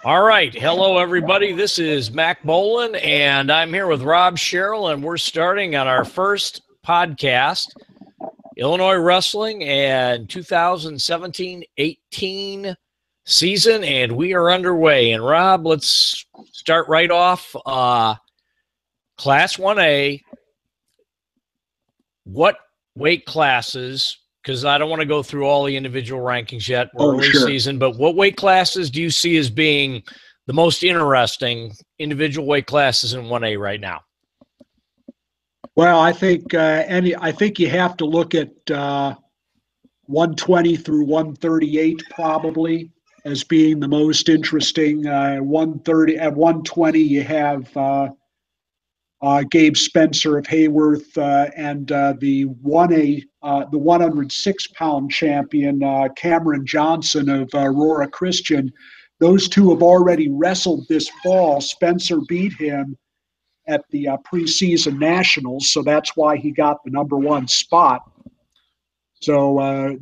All right. Hello, everybody. This is Mac Boland, and I'm here with Rob Sherrill, and we're starting on our first podcast, Illinois Wrestling and 2017-18 season, and we are underway. And, Rob, let's start right off. Class 1A, what weight classes, because I don't want to go through all the individual rankings yet. We're early season, but what weight classes do you see as being the most interesting individual weight classes in 1A right now? Well, I think you have to look at 120 through 138 probably as being the most interesting. 130 at 120 you have Gabe Spencer of Hayworth and the 106-pound champion Cameron Johnson of Aurora Christian. Those two have already wrestled this fall. Spencer beat him at the preseason nationals, so that's why he got the number one spot. So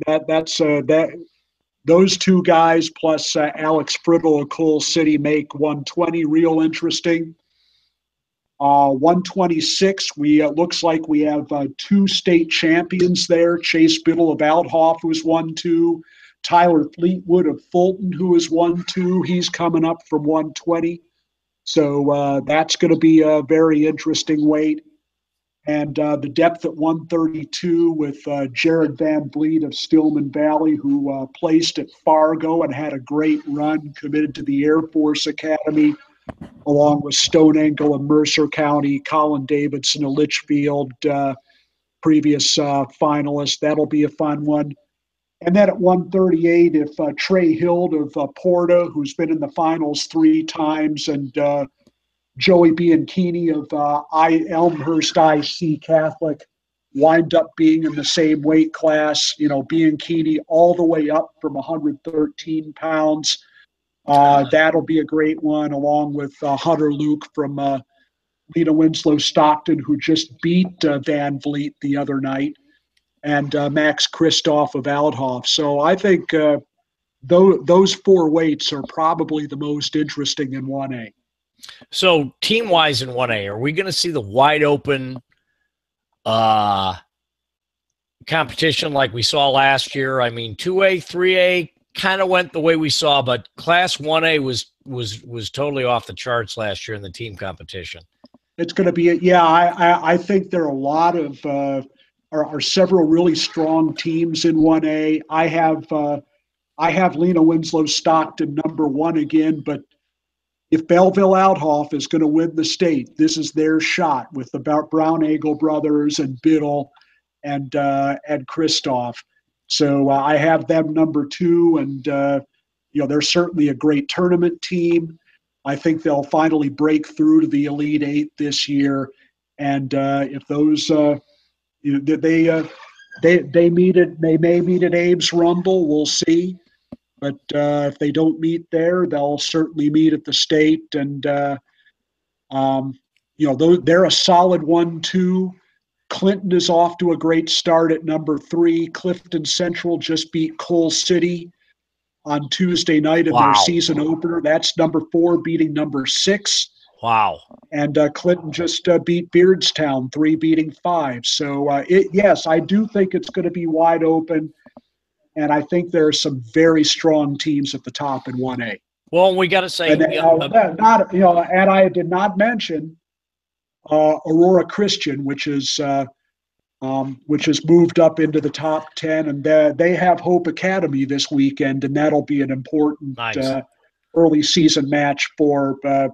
those two guys plus Alex Friddle of Coal City make 120 real interesting. 126, looks like we have two state champions there. Chase Biddle of Althoff, who's 1-2. Tyler Fleetwood of Fulton, who is 1-2. He's coming up from 120. So that's going to be a very interesting weight. And the depth at 132 with Jared Van Vliet of Stillman Valley, who placed at Fargo and had a great run, committed to the Air Force Academy, along with Stone Angle of Mercer County, Colin Davidson of Litchfield, previous finalist. That'll be a fun one. And then at 138, if Trey Hild of Porta, who's been in the finals 3 times, and Joey Bianchini of Elmhurst IC Catholic wind up being in the same weight class, Bianchini all the way up from 113 pounds. That'll be a great one, along with Hunter Luke from Lena Winslow Stockton, who just beat Van Vliet the other night, and Max Christoph of Althoff. So I think those 4 weights are probably the most interesting in 1A. So team-wise in 1A, are we going to see the wide-open competition like we saw last year? I mean, 2A, 3A, kind of went the way we saw, but Class 1A was totally off the charts last year in the team competition. It's going to be, I think there are a lot of are several really strong teams in 1A. I have Lena Winslow Stockton number 1 again, but if Belleville Althoff is going to win the state, this is their shot with the Brown Eagle brothers and Biddle and Christoph. So I have them number 2, and they're certainly a great tournament team. I think they'll finally break through to the Elite 8 this year, and if those they may meet at Abe's Rumble, we'll see. But if they don't meet there, they'll certainly meet at the state, and they're a solid 1-2. Clinton is off to a great start at number 3. Clifton Central just beat Coal City on Tuesday night in their season opener. That's number 4 beating number 6. Wow. And Clinton just beat Beardstown, 3 beating 5. So, yes, I do think it's going to be wide open, and I think there are some very strong teams at the top in 1A. Well, we got to say, and I did not mention Aurora Christian, which has moved up into the top 10, and they have Hope Academy this weekend, and that'll be an important early season match for for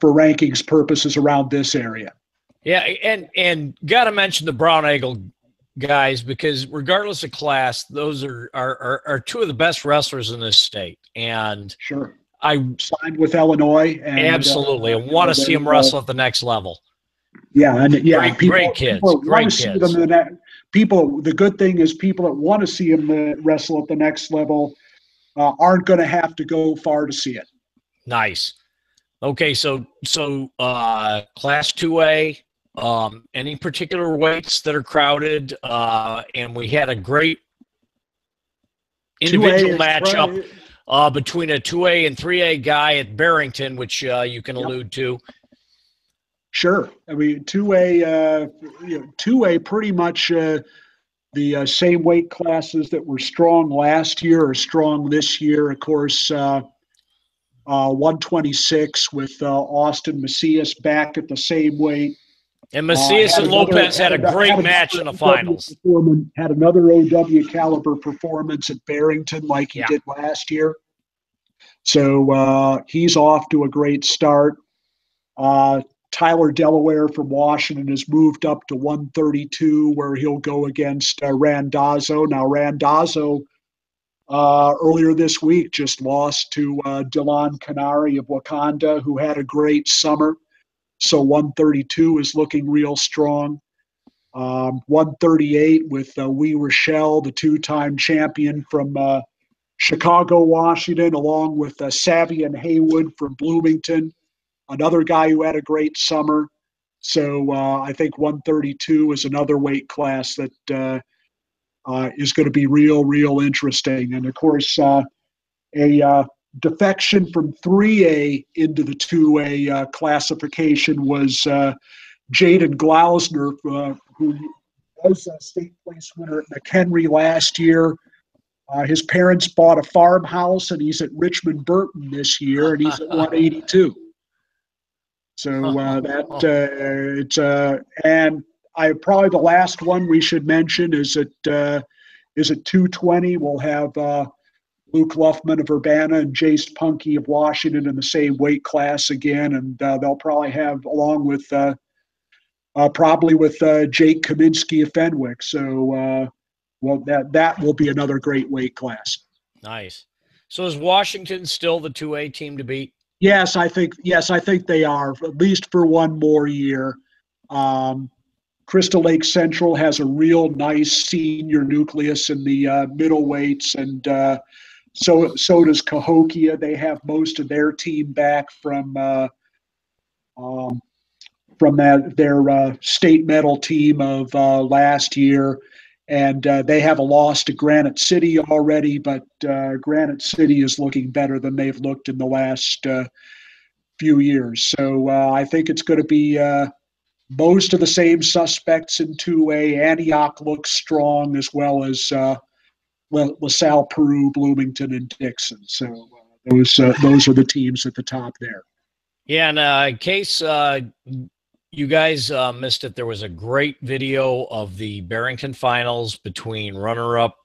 rankings purposes around this area. Yeah, and got to mention the Brown Eagle guys, because regardless of class, those are 2 of the best wrestlers in this state. And sure, I signed with Illinois, and absolutely, I want to see them wrestle at the next level. Yeah, and great kids. The good thing is people that want to see them wrestle at the next level aren't going to have to go far to see it. Nice. Okay, so Class 2A, any particular weights that are crowded? And we had a great individual matchup between a 2A and 3A guy at Barrington, which you can allude to. Sure. I mean, 2A pretty much the same weight classes that were strong last year are strong this year. Of course, 126 with Austin Macias back at the same weight. And Macias and Lopez had a great match in the finals. Had another OW caliber performance at Barrington like he did last year. So he's off to a great start. Tyler Delaware from Washington has moved up to 132, where he'll go against Randazzo. Now, Randazzo earlier this week just lost to Dylan Canary of Wakanda, who had a great summer. So 132 is looking real strong. 138 with Wee Rochelle, the two-time champion from Chicago, Washington, along with Savion Haywood from Bloomington, another guy who had a great summer. So I think 132 is another weight class that is going to be real interesting. And, of course, a defection from 3A into the 2A classification was Jaden Glausner, who was a state place winner at McHenry last year. His parents bought a farmhouse, and he's at Richmond Burton this year, and he's at 182. So and probably the last one we should mention is at 220. We'll have Luke Luffman of Urbana and Jace Punky of Washington in the same weight class again, and they'll probably have, along with Jake Kaminsky of Fenwick. So that will be another great weight class. Nice. So is Washington still the 2A team to beat? Yes, I think they are, at least for one more year. Crystal Lake Central has a real nice senior nucleus in the middle weights, and so does Cahokia. They have most of their team back from their state medal team of last year. And they have a loss to Granite City already, but Granite City is looking better than they've looked in the last few years. So I think it's going to be most of the same suspects in 2A. Antioch looks strong, as well as LaSalle, Peru, Bloomington, and Dixon. So those are the teams at the top there. Yeah, and in case you guys missed it, there was a great video of the Barrington finals between runner-up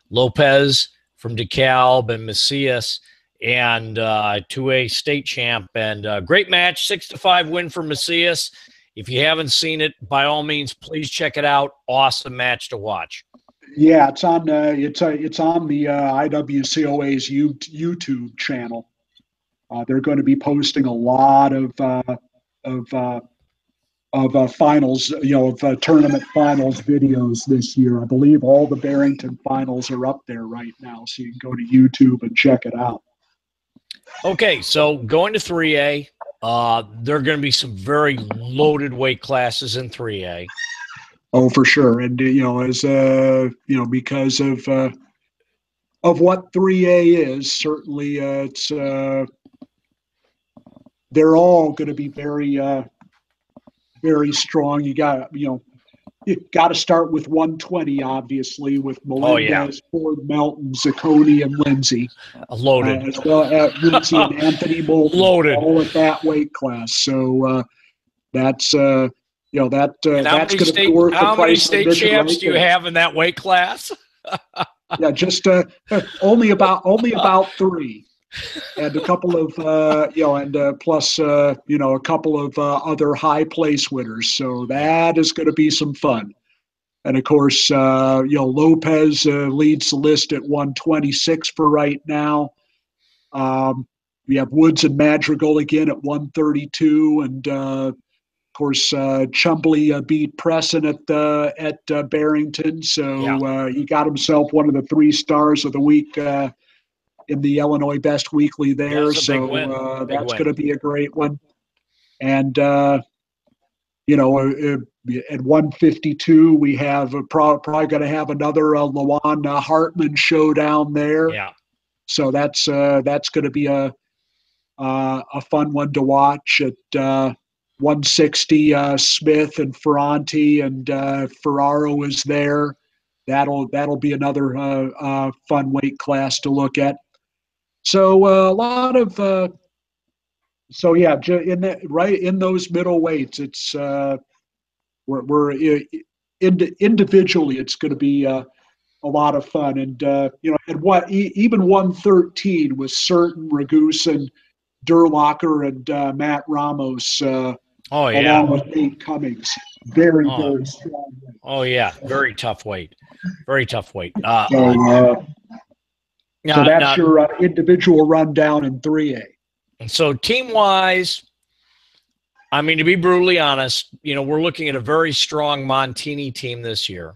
Lopez from DeKalb and Macias, and 2A state champ. And great match, 6-5 win for Macias. If you haven't seen it, by all means, please check it out. Awesome match to watch. Yeah, it's on the IWCOA's YouTube channel. They're going to be posting a lot of finals, of tournament finals videos this year. I believe all the Barrington finals are up there right now, so you can go to YouTube and check it out. Okay, so going to 3A, there are going to be some very loaded weight classes in 3A. Oh, for sure, and as because of what 3A is, certainly it's they're all going to be very strong. You got to start with 120, obviously, with Melendez, Ford, Melton, Zacconi, and Lindsay. Loaded. As well as Lindsay and Anthony Bolton. Loaded. All at that weight class. So that's that's going to be worth the price. How many state champs do you have in that weight class? Yeah, just only about 3. And a couple of plus a couple of other high place winners. So that is going to be some fun. And of course, Lopez leads the list at 126 for right now. We have Woods and Madrigal again at 132, and of course Chumbley beat Preston at Barrington. So he got himself one of the 3 stars of the week. In the Illinois Best Weekly there. So that's going to be a great one. And, At 152, we have probably going to have another Lawan Hartman showdown there. Yeah. So that's going to be a fun one to watch. At 160, Smith and Ferranti and Ferraro is there. That'll be another fun weight class to look at. So a lot of so yeah, in those middle weights, it's we're individually, it's going to be a lot of fun. And at even 113 with Certain, Ragusin, Durlacher, and Matt Ramos. Along with Nate Cummings, very strong weight. Oh yeah, very tough weight, very tough weight. So that's your individual rundown in 3A. And so team-wise, I mean, to be brutally honest, we're looking at a very strong Montini team this year.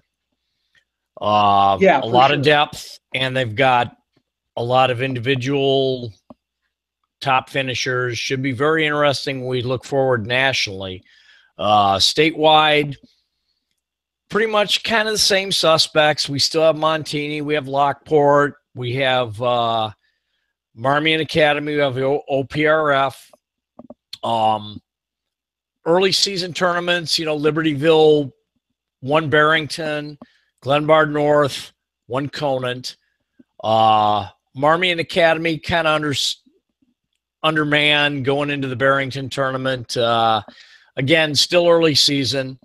A lot of depth, and they've got a lot of individual top finishers. Should be very interesting. We look forward nationally. Statewide, pretty much kind of the same suspects. We still have Montini. We have Lockport. We have Marmion Academy. We have OPRF. Early season tournaments, Libertyville won Barrington, Glenbard North won Conant. Marmion Academy kind of undermanned going into the Barrington tournament. Again, still early season.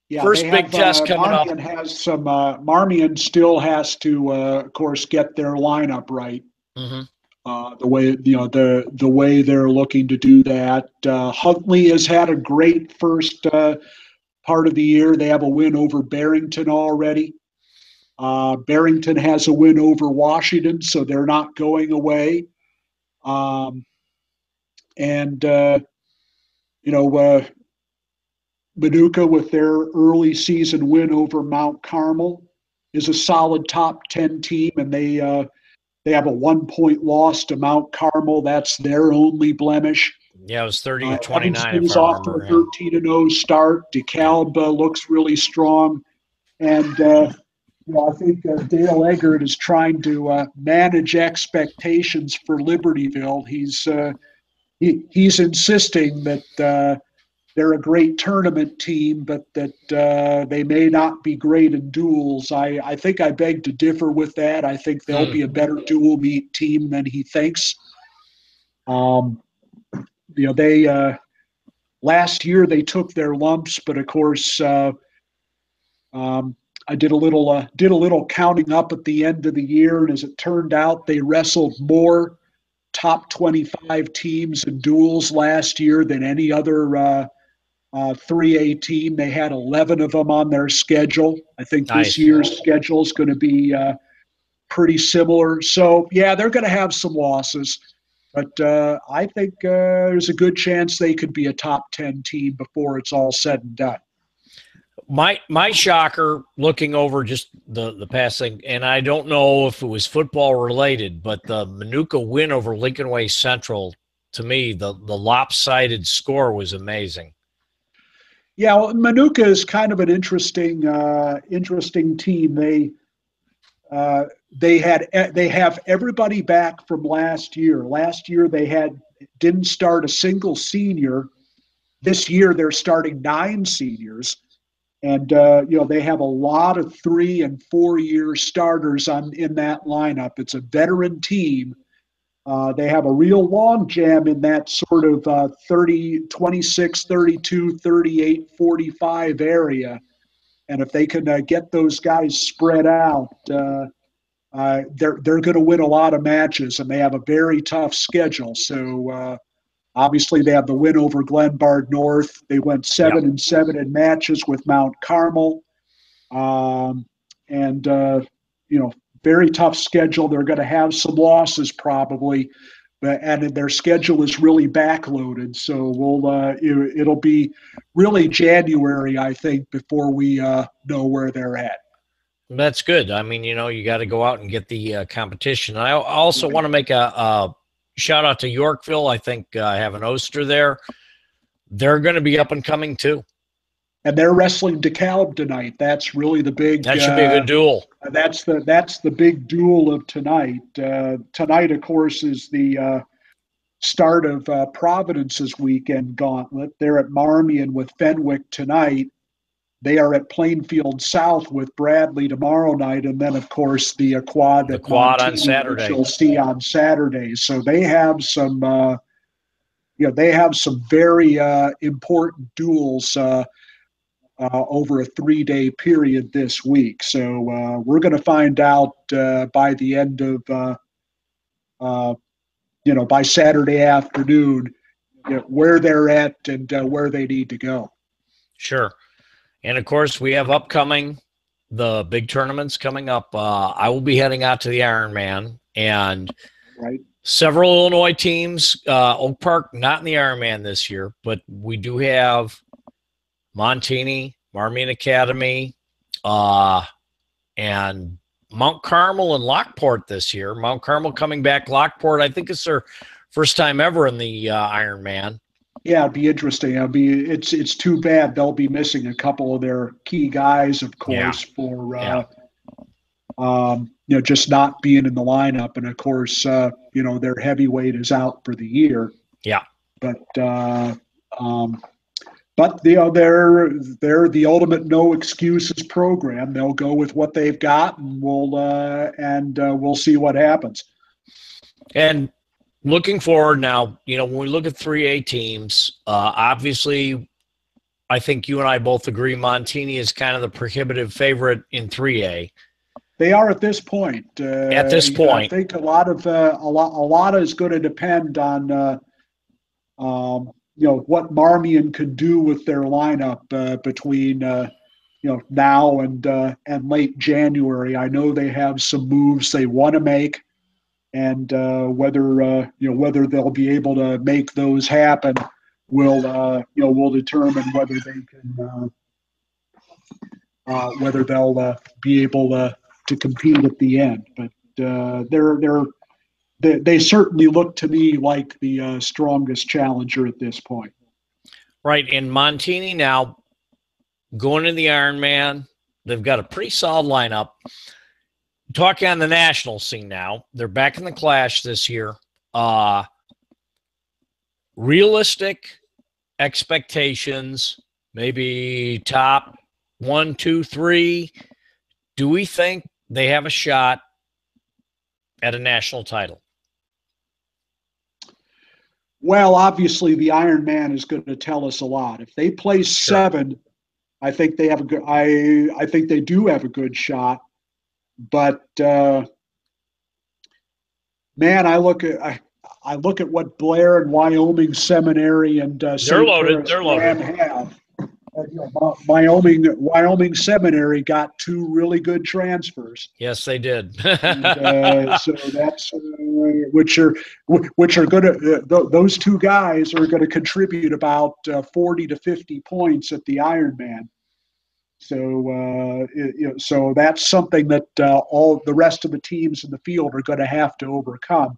Yeah, first big test coming Marmion up. Has some. Marmion still has to, of course, get their lineup right. Mm-hmm. The way the way they're looking to do that. Huntley has had a great first part of the year. They have a win over Barrington already. Barrington has a win over Washington, so they're not going away. Manuka, with their early season win over Mount Carmel, is a solid top 10 team, and they have a 1-point loss to Mount Carmel. That's their only blemish. Yeah, it was 30-29. Evanston's off to a 13-0 start. DeKalb looks really strong, and I think Dale Eggert is trying to manage expectations for Libertyville. He's insisting that they're a great tournament team, but that they may not be great in duels. I think I beg to differ with that. I think they'll be a better dual meet team than he thinks. They last year they took their lumps, but of course I did a little counting up at the end of the year, and as it turned out, they wrestled more top 25 teams in duels last year than any other 3A team. They had 11 of them on their schedule. I think this year's schedule is going to be pretty similar. So, yeah, they're going to have some losses, but I think there's a good chance they could be a top 10 team before it's all said and done. My shocker, looking over just the passing, and I don't know if it was football related, but the Manuka win over LincolnWay Central, to me, the lopsided score was amazing. Yeah, well, Manuka is kind of an interesting team. They have everybody back from last year. Last year they didn't start a single senior. This year they're starting 9 seniors. And they have a lot of 3- and 4-year starters in that lineup. It's a veteran team. They have a real long jam in that sort of 26, 32, 38, 45 area. And if they can get those guys spread out, they're going to win a lot of matches, and they have a very tough schedule. So obviously, they have the win over Glenbard North. They went 7-7 in matches with Mount Carmel. Very tough schedule. They're going to have some losses probably, and their schedule is really backloaded. So it'll be really January, I think, before we know where they're at. That's good. I mean, you got to go out and get the competition. I also want to make a shout out to Yorkville. I think I have an Oster there. They're going to be up and coming too. and they're wrestling DeKalb tonight. That's really the big. That should be a good duel. That's the big duel of tonight. Tonight, of course, is the start of Providence's weekend gauntlet. They're at Marmion with Fenwick tonight. They are at Plainfield South with Bradley tomorrow night, and then, of course, the quad at on Montini, Saturday. which you'll see on Saturday. So they have some, they have some very important duels over a 3-day period this week. So we're going to find out by the end of, by Saturday afternoon, where they're at and where they need to go. Sure. And, of course, we have the big tournaments coming up. I will be heading out to the Ironman, and several Illinois teams, Oak Park, not in the Ironman this year, but we do have Montini, Marmion Academy, and Mount Carmel and Lockport this year. Mount Carmel coming back. Lockport, I think it's their first time ever in the Ironman. Yeah, it'd be interesting. It's too bad they'll be missing a couple of their key guys, of course, for just not being in the lineup. And of course, their heavyweight is out for the year. Yeah, but they're the ultimate no excuses program. They'll go with what they've got, and we'll see what happens. And looking forward now, when we look at 3A teams, obviously, I think you and I both agree Montini is kind of the prohibitive favorite in 3A. They are at this point. I think a lot is going to depend on what Marmion can do with their lineup between now and late January. I know they have some moves they want to make. And whether they'll be able to make those happen will determine whether they can whether they'll be able to compete at the end. But they certainly look to me like the strongest challenger at this point. Right, and Montini now going to the Ironman, they've got a pretty solid lineup. Talking on the national scene now, they're back in the Clash this year. Realistic expectations, maybe top 1, 2, 3. Do we think they have a shot at a national title? Well, obviously, the Ironman is going to tell us a lot. If they place 7, I think they have a good. I think they do have a good shot. But man, I look at what Blair and Wyoming Seminary and they're loaded. Have. Wyoming Seminary got 2 really good transfers. Yes, they did. So that's which are going to those 2 guys are going to contribute about 40 to 50 points at the Ironman. So, so that's something that all the rest of the teams in the field are going to have to overcome.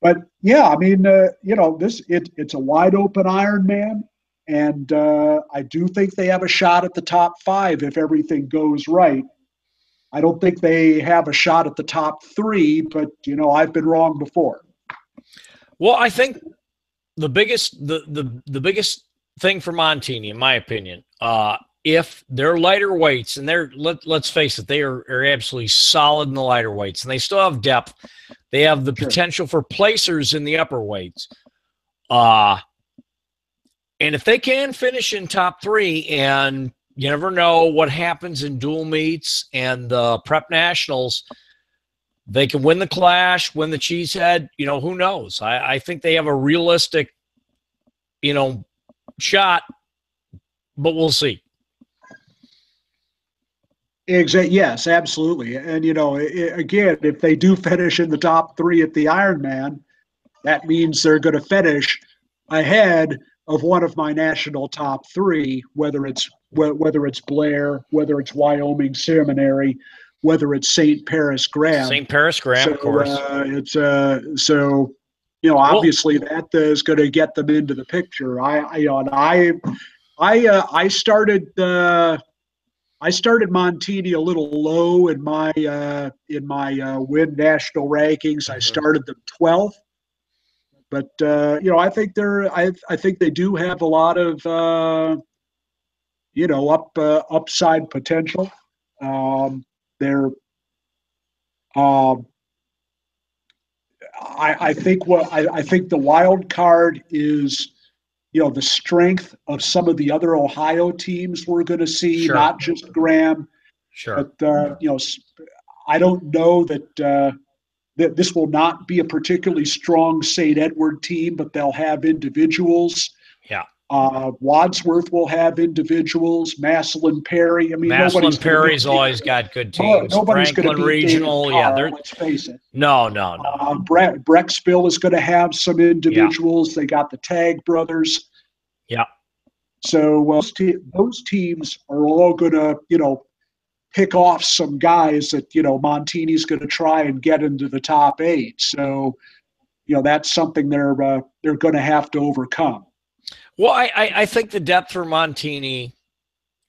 But yeah, I mean, it's a wide open Ironman, and I do think they have a shot at the top 5 if everything goes right. I don't think they have a shot at the top 3, but I've been wrong before. Well, I think the biggest thing for Montini, in my opinion, if they're lighter weights, and let's face it, they are absolutely solid in the lighter weights, and they still have depth. They have the potential for placers in the upper weights. And if they can finish in top 3, and you never know what happens in dual meets and the prep nationals, they can win the Clash, win the Cheesehead. Who knows? I think they have a realistic, shot, but we'll see. Exactly. Yes, absolutely. And, again, if they do finish in the top 3 at the Ironman, that means they're going to finish ahead of one of my national top 3, whether it's Blair, whether it's Wyoming Seminary, whether it's St. Paris Graham. St. Paris Graham, of course. Obviously that is going to get them into the picture. I started Montini a little low in my win national rankings. I started them 12th, but I think I think they do have a lot of upside potential. They're I think I think the wild card is the strength of some of the other Ohio teams we're going to see, Sure. not just Graham. Sure. But I don't know that this will not be a particularly strong St. Edward team, but they'll have individuals. Yeah. Wadsworth will have individuals. Massillon Perry. I mean, Massillon Perry's always got good teams. Nobody's going to beat Regional, David Carr, let's face it. No. Brecksville is going to have some individuals. Yeah. They got the Tag brothers. Yeah. So those teams are all going to, pick off some guys that, Montini's going to try and get into the top 8. So, that's something they're going to have to overcome. Well, I think the depth for Montini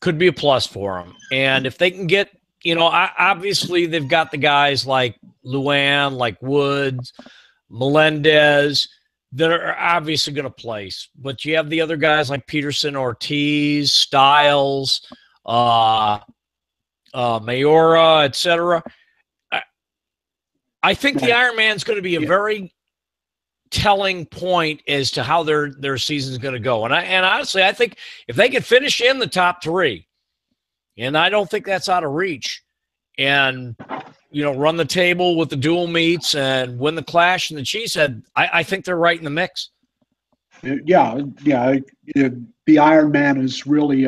could be a plus for them. And if they can get, obviously they've got the guys like Luan, like Woods, Melendez that are obviously going to place. But you have the other guys like Peterson, Ortiz, Stiles, Mayora, etc. I think the Ironman's going to be a very telling point as to how their season's going to go. And honestly, I think if they can finish in the top 3, and I don't think that's out of reach, and run the table with the dual meets and win the Clash and the Cheesehead, I think they're right in the mix. Yeah. The Ironman is really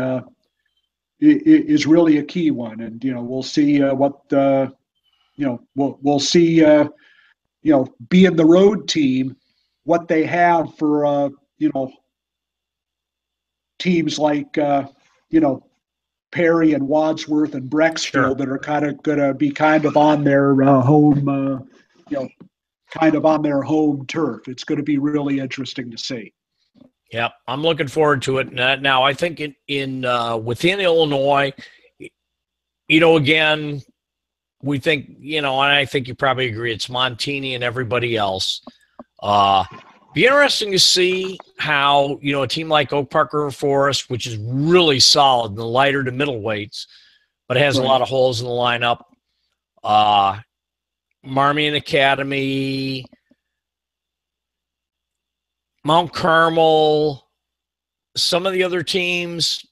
a key one, and we'll see what we'll see being the road team, what they have for teams like Perry and Wadsworth and Brecksville that are kind of going to be kind of on their home kind of on their home turf. It's going to be really interesting to see. Yeah, I'm looking forward to it. Now, I think in within Illinois, again, we think, and I think you probably agree, it's Montini and everybody else. Be interesting to see how, a team like Oak Park River Forest, which is really solid in the lighter to middleweights, but has a lot of holes in the lineup. Marmion Academy, Mount Carmel, some of the other teams,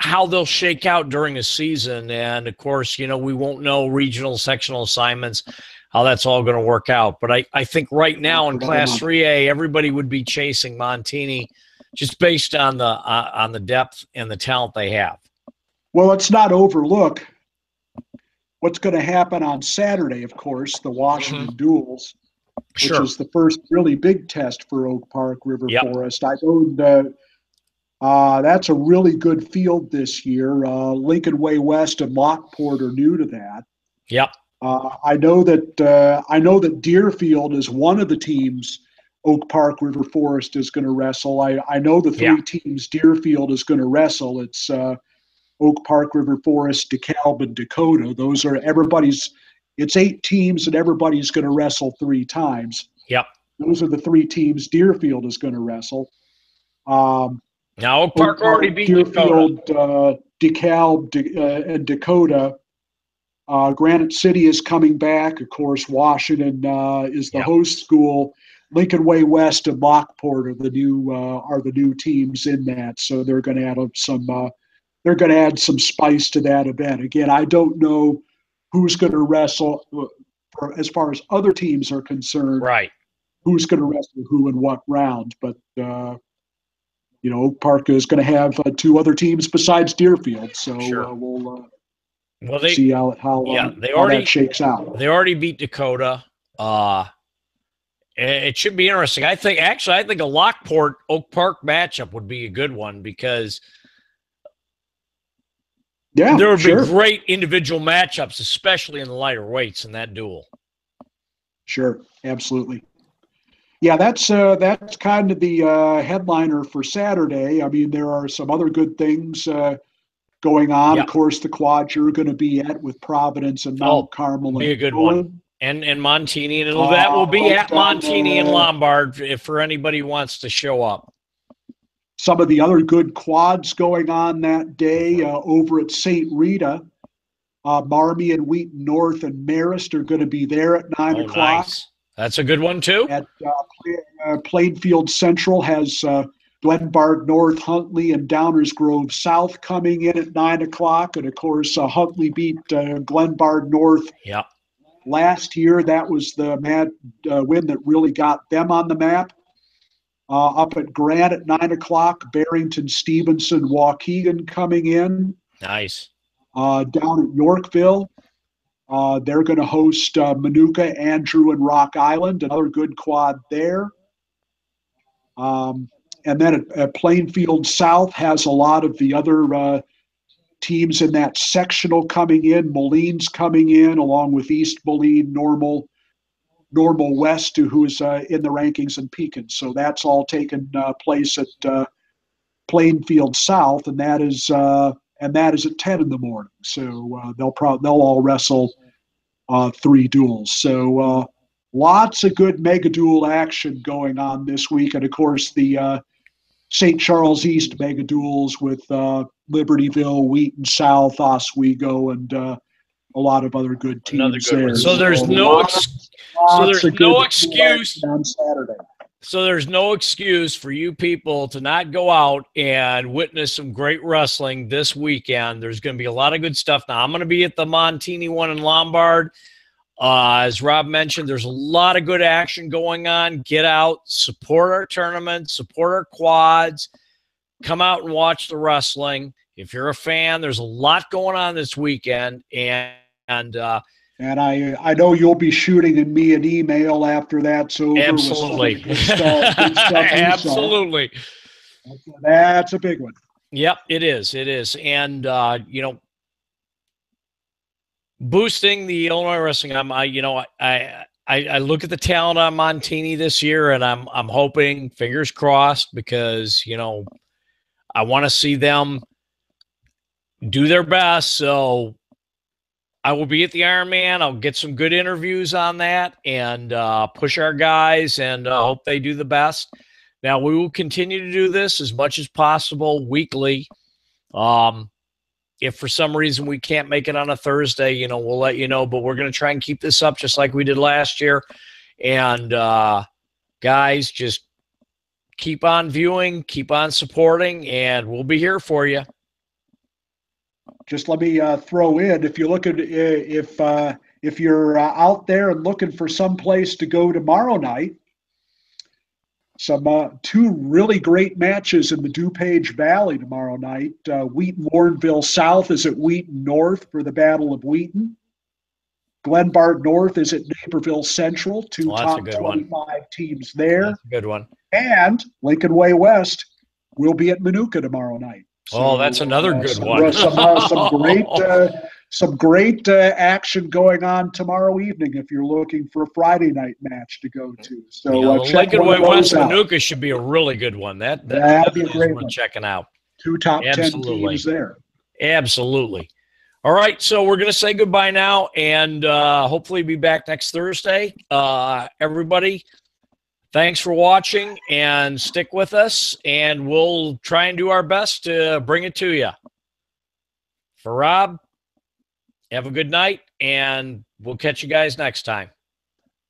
how they'll shake out during the season. And, of course, we won't know regional, sectional assignments, how that's all going to work out. But I think right now in Class 3A, everybody would be chasing Montini just based on the depth and the talent they have. Well, let's not overlook what's going to happen on Saturday, of course, the Washington Duels. Which is the first really big test for Oak Park River Forest. I know that's a really good field this year. LincolnWay West and Lockport are new to that. Yep. I know that Deerfield is one of the teams Oak Park River Forest is going to wrestle. I know the 3 teams Deerfield is going to wrestle. It's Oak Park River Forest, DeKalb, and Dakota. Those are everybody's. It's 8 teams, and everybody's going to wrestle 3 times. Yep. Those are the 3 teams Deerfield is going to wrestle. Now, Oak Park already beat Deerfield, DeKalb, and Dakota. Granite City is coming back. Of course, Washington is the host school. LincolnWay West and Lockport are the new teams in that. So they're going to add some. They're going to add some spice to that event. Again, I don't know who's going to wrestle as far as other teams are concerned. Right. Who's going to wrestle who in what round. But, Oak Park is going to have 2 other teams besides Deerfield. So we'll see how that shakes out. They already beat Dakota. It should be interesting. I think a Lockport Oak Park matchup would be a good one because there would be great individual matchups, especially in the lighter weights in that duel. Sure, absolutely. Yeah, that's kind of the headliner for Saturday. I mean, there are some other good things going on. Of Yep. course, the quad you're going to be at with Providence and Oh, Mount Carmel be and a good one. Owen. And Montini, and that will be at Down Montini and Lombard if for anybody who wants to show up. some of the other good quads going on that day over at St. Rita. Marmy and Wheaton North and Marist are going to be there at 9 o'clock. Nice. That's a good one too. At Plainfield Central has Glenbard North, Huntley, and Downers Grove South coming in at 9 o'clock. And of course, Huntley beat Glenbard North last year. That was the win that really got them on the map. Up at Grant at 9 o'clock, Barrington, Stevenson, Waukegan coming in. Nice. Down at Yorkville, they're going to host Manuka, Andrew, and Rock Island, another good quad there. And then at Plainfield South has a lot of the other teams in that sectional coming in. Moline's coming in along with East Moline, Normal West, who is in the rankings, and Pekin. So that's all taken place at Plainfield South, and that is at 10 in the morning. So they'll all wrestle 3 duels. So lots of good mega duel action going on this week, and of course the St. Charles East mega duels with Libertyville, Wheaton South, Oswego, and a lot of other good teams there. So there's no excuse on Saturday. So there's no excuse for you people to not go out and witness some great wrestling this weekend. There's going to be a lot of good stuff. Now, I'm going to be at the Montini one in Lombard. As Rob mentioned, there's a lot of good action going on. Get out, support our tournament, support our quads. Come out and watch the wrestling. If you're a fan, there's a lot going on this weekend. And I know you'll be shooting me an email after that's over. Absolutely. With good stuff Absolutely. That's a big one. Yep, it is. It is. And, boosting the Illinois wrestling, I look at the talent on Montini this year, and I'm hoping, fingers crossed, because, I want to see them do their best. So I will be at the Ironman. I'll get some good interviews on that and push our guys and hope they do the best. Now, we will continue to do this as much as possible weekly. If for some reason we can't make it on a Thursday, we'll let you know. But we're going to try and keep this up just like we did last year. And, guys, just keep on viewing, keep on supporting, and we'll be here for you. Just let me throw in, if you look at if you're out there and looking for some place to go tomorrow night, some 2 really great matches in the DuPage Valley tomorrow night. Wheaton-Warrenville South is at Wheaton North for the Battle of Wheaton. Glenbard North is at Naperville Central, 2 top 25 teams there. That's a good one. And LincolnWay West will be at Manuka tomorrow night. So, that's another good one. Some great action going on tomorrow evening if you're looking for a Friday night match to go to. So LincolnWay West Manuka should be a really good one. That'd be a great one. Checking out. 2 top 10 teams there. Absolutely. All right, so we're going to say goodbye now, and hopefully be back next Thursday. Everybody, thanks for watching, and stick with us, and we'll try and do our best to bring it to you. For Rob, have a good night, and we'll catch you guys next time.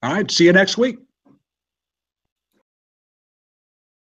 All right, see you next week.